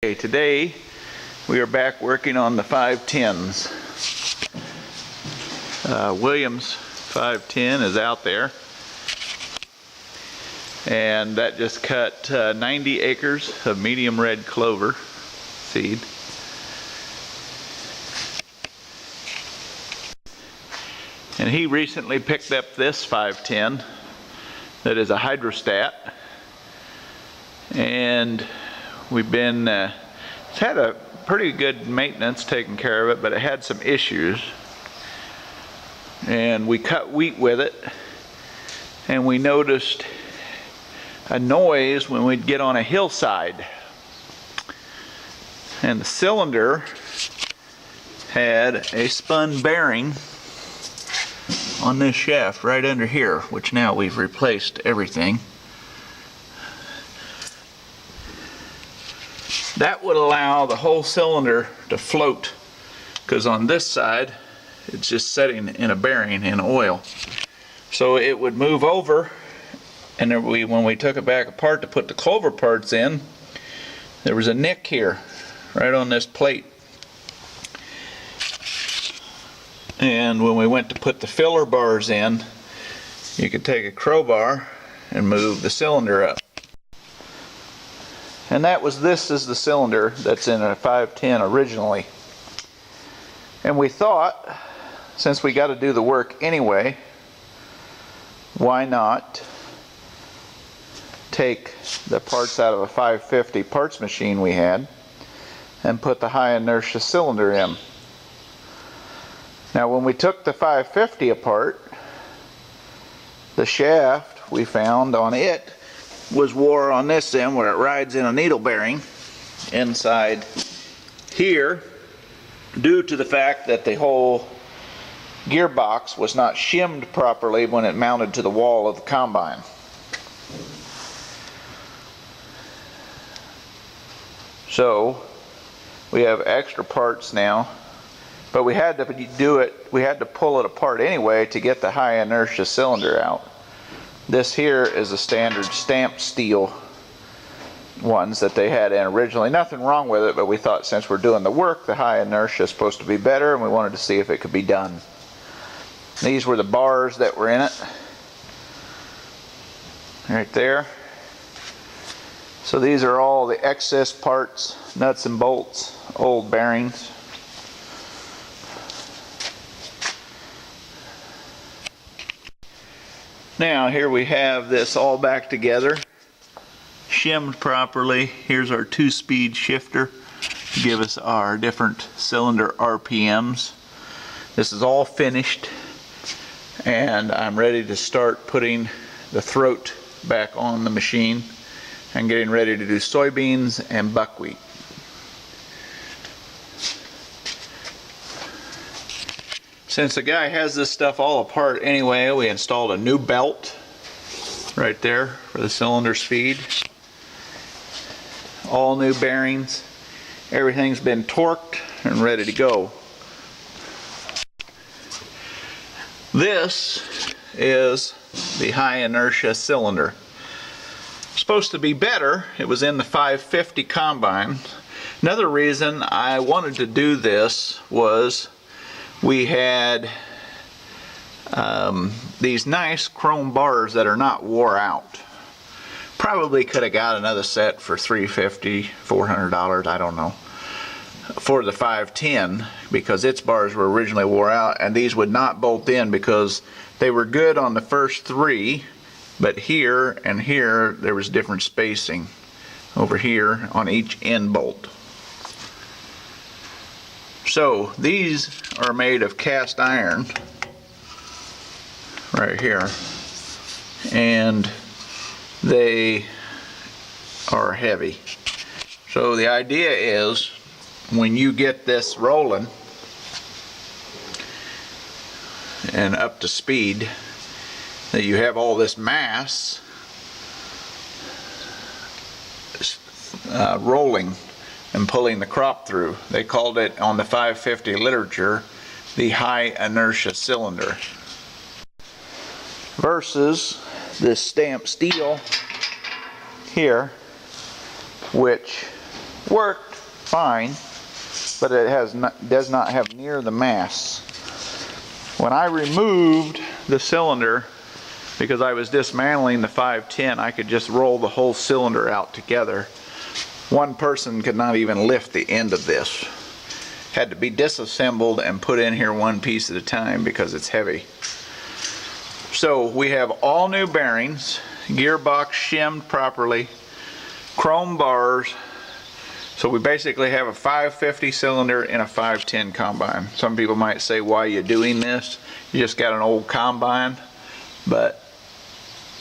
Okay, today we are back working on the 510s. Williams 510 is out there, and that just cut 90 acres of medium red clover seed. And he recently picked up this 510 that is a hydrostat, and we've been it's had a pretty good maintenance taking care of it, but it had some issues. And we cut wheat with it, and we noticed a noise when we'd get on a hillside. And the cylinder had a spun bearing on this shaft right under here, which now we've replaced everything. That would allow the whole cylinder to float, because on this side it's just setting in a bearing in oil. So it would move over, and when we took it back apart to put the clover parts in, there was a nick here right on this plate. And when we went to put the filler bars in, you could take a crowbar and move the cylinder up. And this is the cylinder that's in a 510 originally. And we thought, since we got to do the work anyway, why not take the parts out of a 550 parts machine we had and put the high inertia cylinder in. Now when we took the 550 apart, the shaft we found on it was wore on this end where it rides in a needle bearing inside here, due to the fact that the whole gearbox was not shimmed properly when it mounted to the wall of the combine. So we have extra parts now, but we had to pull it apart anyway to get the high inertia cylinder out. This here is a standard stamped steel ones that they had in originally. Nothing wrong with it, but we thought since we're doing the work, the high inertia is supposed to be better, and we wanted to see if it could be done. These were the bars that were in it, right there. So these are all the excess parts, nuts and bolts, old bearings. Now here we have this all back together, shimmed properly. Here's our 2-speed shifter to give us our different cylinder RPMs. This is all finished, and I'm ready to start putting the throat back on the machine and getting ready to do soybeans and buckwheat. Since the guy has this stuff all apart anyway, we installed a new belt right there for the cylinder speed. All new bearings. Everything's been torqued and ready to go. This is the high inertia cylinder. Supposed to be better. It was in the 550 combine. Another reason I wanted to do this was we had these nice chrome bars that are not wore out. Probably could have got another set for $350, $400, I don't know, for the 510, because its bars were originally wore out, and these would not bolt in because they were good on the first 3, but here and here there was different spacing over here on each end bolt. So these are made of cast iron right here, and they are heavy. So the idea is, when you get this rolling and up to speed, that you have all this mass rolling and pulling the crop through. They called it on the 550 literature the high inertia cylinder, versus this stamped steel here, which worked fine, but it does not have near the mass. When I removed the cylinder, because I was dismantling the 510, I could just roll the whole cylinder out together. One person could not even lift the end of this. Had to be disassembled and put in here one piece at a time because it's heavy. So we have all new bearings, gearbox shimmed properly, chrome bars. So we basically have a 550 cylinder in a 510 combine. Some people might say, why are you doing this? You just got an old combine. But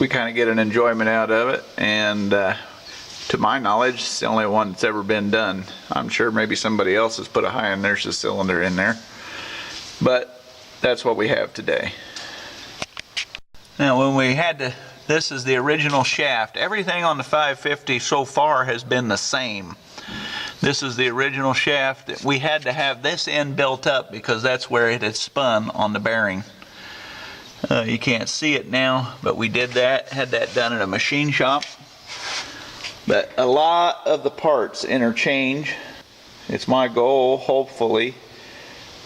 we kind of get an enjoyment out of it, and to my knowledge, it's the only one that's ever been done. I'm sure maybe somebody else has put a high inertia cylinder in there, but that's what we have today. Now when we had to, this is the original shaft. Everything on the 550 so far has been the same. This is the original shaft. We had to have this end built up because that's where it had spun on the bearing. You can't see it now, but we did that, had that done at a machine shop. But a lot of the parts interchange. It's my goal, hopefully,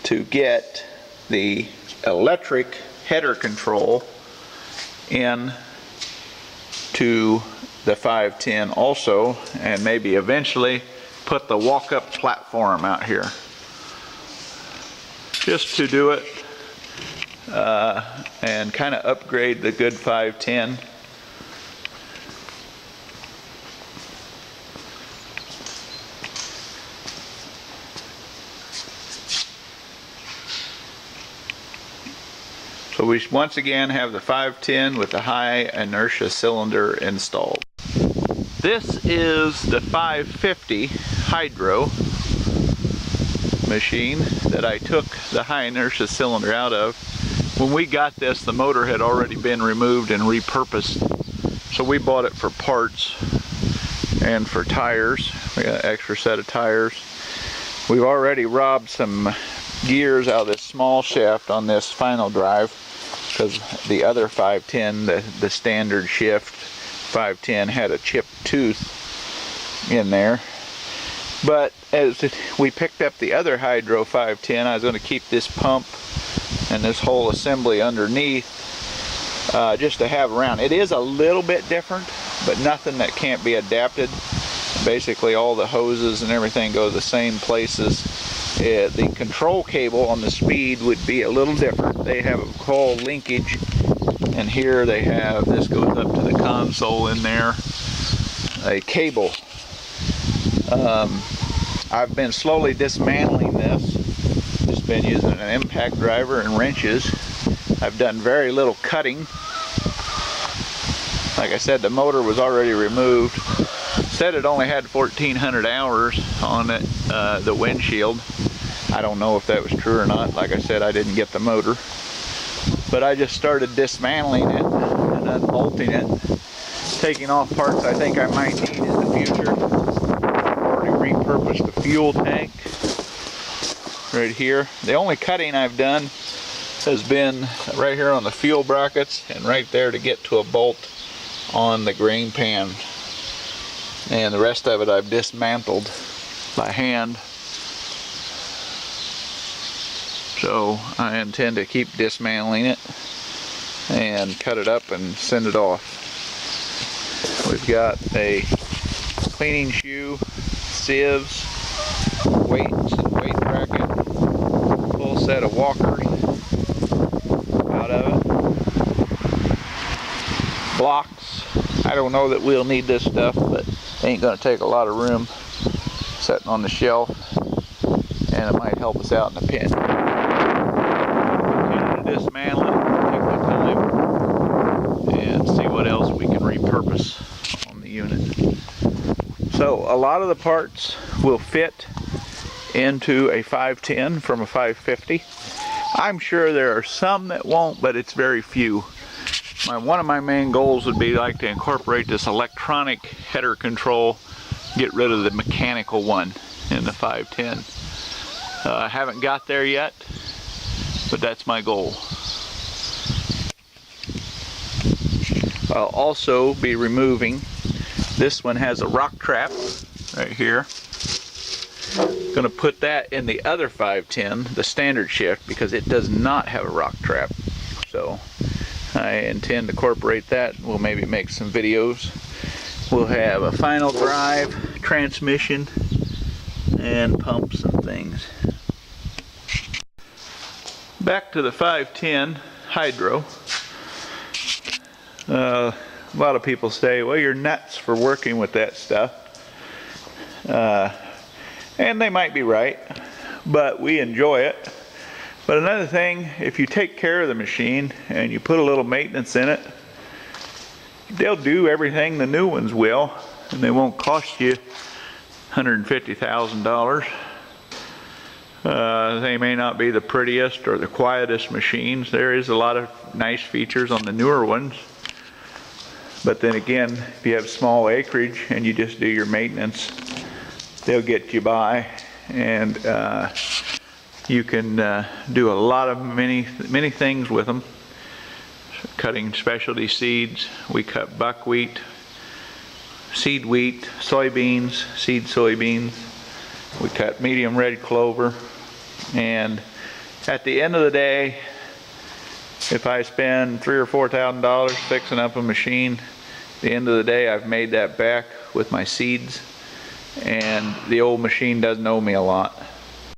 to get the electric header control in to the 510 also, and maybe eventually put the walk-up platform out here. Just to do it and kind of upgrade the good 510. So we once again have the 510 with the high inertia cylinder installed. This is the 550 hydro machine that I took the high inertia cylinder out of. When we got this, the motor had already been removed and repurposed. So we bought it for parts and for tires. We got an extra set of tires. We've already robbed some gears out of this small shaft on this final drive, because the other 510, the standard shift 510, had a chipped tooth in there. But as we picked up the other hydro 510, I was going to keep this pump and this whole assembly underneath just to have around. It is a little bit different, but nothing that can't be adapted. Basically all the hoses and everything go the same places. The control cable on the speed would be a little different. They have a coil linkage, and here they have, this goes up to the console in there, a cable. I've been slowly dismantling this. Just been using an impact driver and wrenches. I've done very little cutting. Like I said, the motor was already removed. Said it only had 1,400 hours on it, the windshield. I don't know if that was true or not. Like I said, I didn't get the motor. But I just started dismantling it and unbolting it, taking off parts I think I might need in the future. Already repurposed the fuel tank right here. The only cutting I've done has been right here on the fuel brackets and right there to get to a bolt on the grain pan. And the rest of it I've dismantled by hand. So I intend to keep dismantling it and cut it up and send it off. We've got a cleaning shoe, sieves, weights and weight bracket, full set of walkers out of it, blocks. I don't know that we'll need this stuff, but it ain't going to take a lot of room sitting on the shelf, and it might help us out in the pin. Dismantle it, take my time, and see what else we can repurpose on the unit. So a lot of the parts will fit into a 510 from a 550. I'm sure there are some that won't, but it's very few. One of my main goals would be like to incorporate this electronic header control, get rid of the mechanical one in the 510. I haven't got there yet, but that's my goal. I'll also be removing, this one has a rock trap right here, Going to put that in the other 510, the standard shift, because it does not have a rock trap. So I intend to incorporate that. We'll maybe make some videos. We'll have a final drive, transmission, and pumps and things. Back to the 510 hydro. A lot of people say, well, you're nuts for working with that stuff. And they might be right, but we enjoy it. But another thing, if you take care of the machine and you put a little maintenance in it, they'll do everything the new ones will, and they won't cost you $150,000. They may not be the prettiest or the quietest machines. There is a lot of nice features on the newer ones. But then again, if you have small acreage and you just do your maintenance, they'll get you by. And you can do a lot of many things with them. Cutting specialty seeds. We cut buckwheat, seed wheat, soybeans, seed soybeans. We cut medium red clover. And at the end of the day, if I spend $3,000 or $4,000 fixing up a machine, at the end of the day I've made that back with my seeds, and the old machine doesn't owe me a lot.